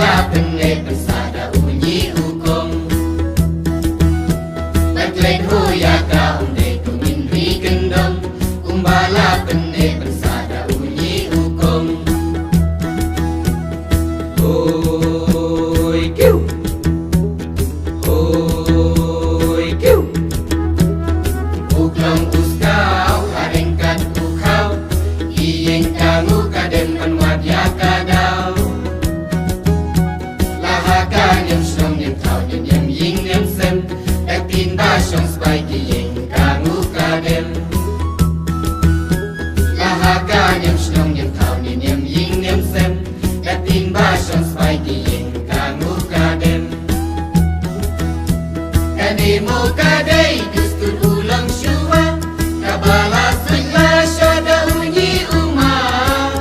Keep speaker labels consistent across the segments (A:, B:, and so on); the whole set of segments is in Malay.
A: Umbala pene pensada unyi hukum Batlet hoya ka unde kuminri gendong Umbala pene pensada unyi hukum Hoi kiu Hoi kiu Uklong uskau harengkat ukau Iyeng kangu kadem manwad ya kadau Lahakan yang strong yang tau yang ying yang sem Datin basyong spike iyeng kangu kadem Lahakan yang strong yang tau yang ying yang sem Datin basyong spike iyeng kangu kadem Kademo kadai dustur ulang syua Kabala sula syada unyi umah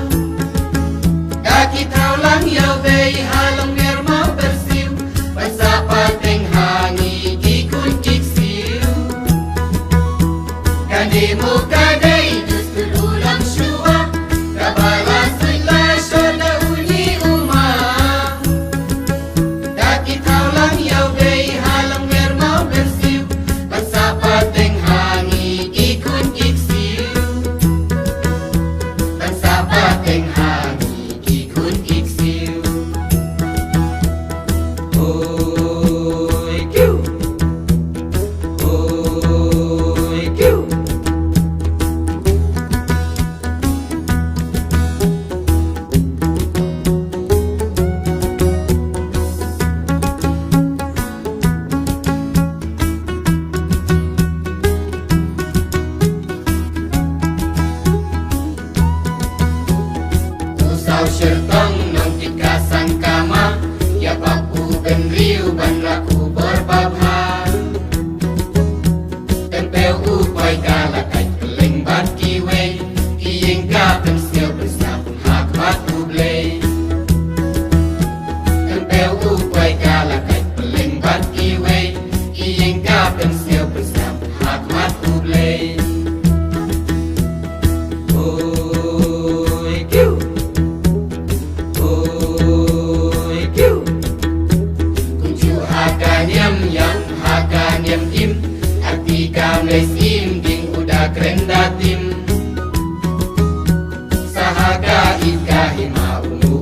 A: Kaki taulang yau bei halong nerma bersiu Pasapa teng hangi kikun kiksiu Kademo kadai dustur ulang syua Kabala sula syada unyi umah Kaki taulang yau bei halong nerma bersiu Pasapa teng hangi kikun kiksiu Pasapa teng hangi kikun kiksiu Hoi kiu Hoi kiu Usau syertong nong tika sangkama Ya papu ben riu ban raku berbabha Tempel upai kalakai keleng bat kiwe Iyeng ka pensil bersapun hak batu blei Tempel upai kalakai keleng bat kiwe Iyeng ka pensil bersapun hak batu blei Hoi kiu Hoi kiu Kuncu hakan yang hakan im Arti kam les im ding udah keren datim